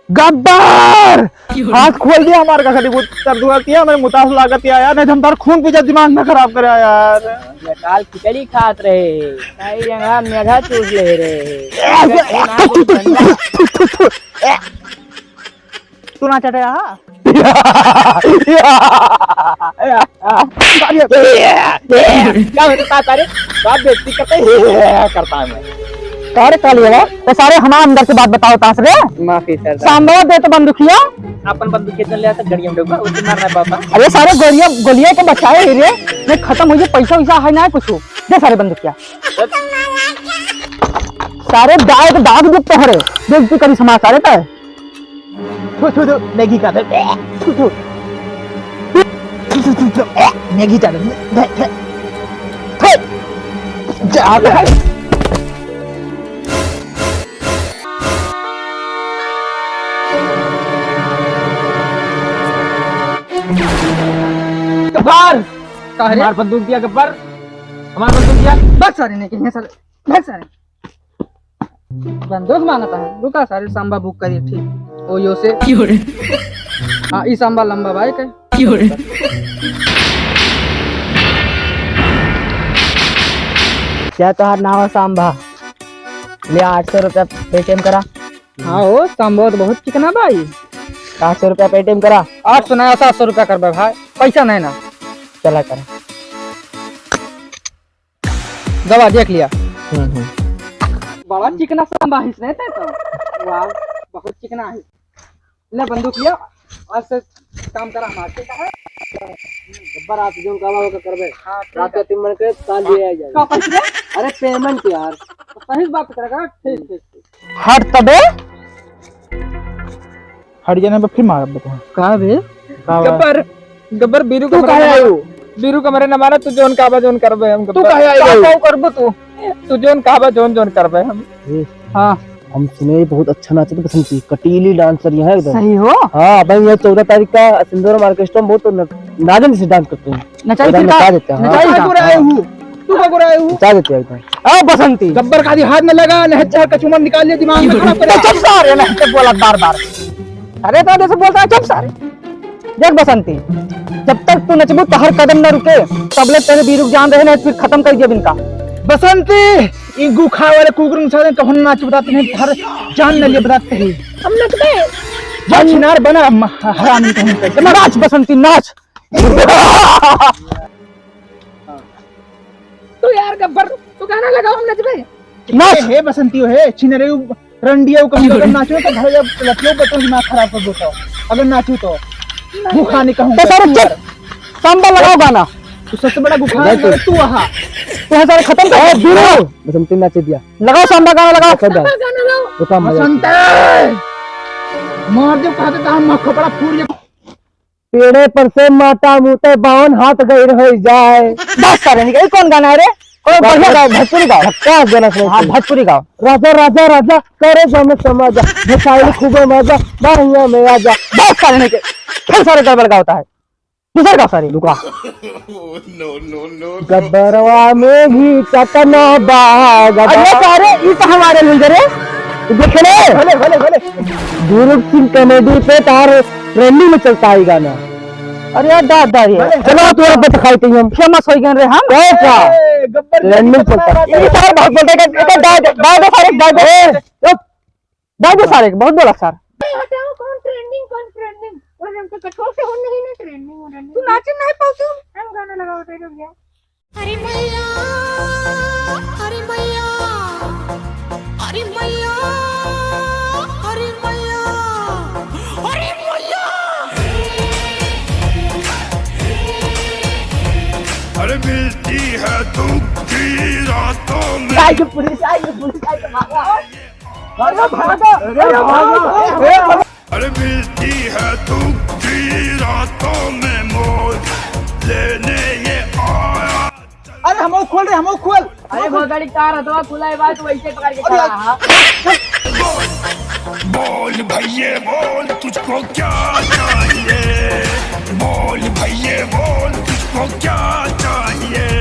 गब्बर हाथ खोल दिया हमारे का खाली कर दुआ किया मैंने मुतास लागत यार नहीं हम तार खून पीछे दिमाग में खराब करे यार ये काल खिचड़ी खात रहे कई जगह मेधा चूस ले रहे तू ना चटे रहा क्या होता तारे बात बेइज्जती करता है मैं सारे कालिया तो सारे हमारे अंदर से बात बताओ तासरे माफी सर सांबा दे तो बंदूकिया अपन बंदूक चल लिया तो गड़िया में डूबा उसे मारना पापा अरे सारे गोलियां के बचाए हीरे नहीं खत्म हो गए पैसा वैसा है ना कुछ दे सारे बंदूकिया सारे दाग दाग जो पहरे बेइज्जती करी समाज सारे पे थू नेगी का थू नेगी चल जा गब्बर हमार बंदूक दिया गब्बर हमार बंदूक दिया बस सारे ने कहीं सारे बस सारे बंदूक मांगता है रुका सारे सांबा बुक करिए ठीक ओ यो से हाँ ई सांबा लंबा भाई के क्या तुहार नाम है सांबा ले 800 रुपया पेटीएम करा हाँ ओ सांबा तो बहुत चिकना भाई 800 रुपया पेटीएम करा 800 नहीं 700 रुपया कर भाई पैसा नहीं ना चला करा दवा देख लिया बड़ा चिकना सांबा हिस नहीं था तो वाह बहुत चिकना है ले बंदूक लिया और से काम करा हमारे गब्बर आप जो कावा का करबे हां रात 3 मन के काल दिए आ जाए का पैसे अरे पेमेंट यार सही बात करेगा ठीक हट तबे हट जाने पे फिर मार बता का बे गब्बर बीरू को कहे आयो बीरू को मरे न मारा तू जोन काबा जोन करबे हम तू कहे आयो का करबो तू जोन काबा जोन करबे हम हां हम सुने बहुत अच्छा नाचते बसंती कटीली डांसर यहाँ है एकदम सही हो हाँ भाई ये 14 तारीख का सिंदूरम ऑर्केस्ट्रा में बहुत नाचन से डांस करते हैं नचाई नचा देते हैं नचाई को रहे हूं तू का को रहे हूं नचा देते हैं एकदम आ बसंती गब्बर का हाथ में लगा नहचार का चुमन निकाल लिया दिमाग में खराब करे चुप सारे ना बोला बार अरे तो ऐसे बोलता है चुप सारे देख बसंती जब तक तू नचबू तो हर कदम न रुके तबले तेरे बीरू जान रहे ना फिर खत्म कर दिया इनका बसंती इन गुखा वाले कुकुर इंसान का होना नाच बताते हैं हर जान न लिए बताते हैं हम नचते जान चिनार बना हरामी कहते हैं नाच बसंती नाच तू यार गब्बर तू गाना लगाओ हम नचबे नाच हे बसंती हे चिनरे रंडिया को अगर नाचो तो घर लटियो बच्चों दिमाग खराब कर देता अगर नाचू तो भूखा नहीं कहूं तो सारे सांबा लगाओ गाना तू सबसे बड़ा भूखा है तू वहां तू सारे खत्म कर बीरू बसंती नाच दिया लगाओ सांबा गाना लगाओ गाना लगाओ बसंती मार दे कहते तो हम मक्खो बड़ा फूल पेड़े पर से माता मुते बावन हाथ गई हो जाए बस सारे निकल कौन गाना है रे कोई बढ़िया गाओ भोजपुरी गाओ क्या गाना सुना हां भोजपुरी गाओ राजा राजा राजा करे जम समाजा भसाई खूब मजा बाहिया में आजा बस सारे निकल फिर सारे गड़बड़ गाता है दूसरा गाओ सारे लुका गब्बरवा में भी चटना बाग अरे सारे ये तो हमारे लुंजरे देखने भले गुरु सिंह कॉमेडी पे तार ट्रेंडिंग में चलता है गाना अरे यार दादा ये चलो तोरा पे दिखाते हैं हम फेमस हो गए रे हम क्या गब्बर ट्रेंडिंग चलता है ये सारे बहुत बोलते हैं एक दादा सारे दादा सारे बहुत बोला सर हटाओ कौन ट्रेंडिंग और हम तो कठोर से होने ही ना ट्रेंडिंग तू नाच नहीं पाऊ हम गाना लगाओ तो रुक जा अरे मैया अरे मैया अरे मैया अरे मैया अरे मैया अरे मिलती है दुख की रातों में आई पुलिस आई भागा अरे मिलती है दुख की रातों में मौत लेने ये आया अरे हम खोल अरे बहुत बड़ी कार है तो खुला है बात वैसे पकड़ के चला हां बोल भैये बोल तुझको क्या चाहिए बोल भैये बोल तुझको तुमको क्या चाहिए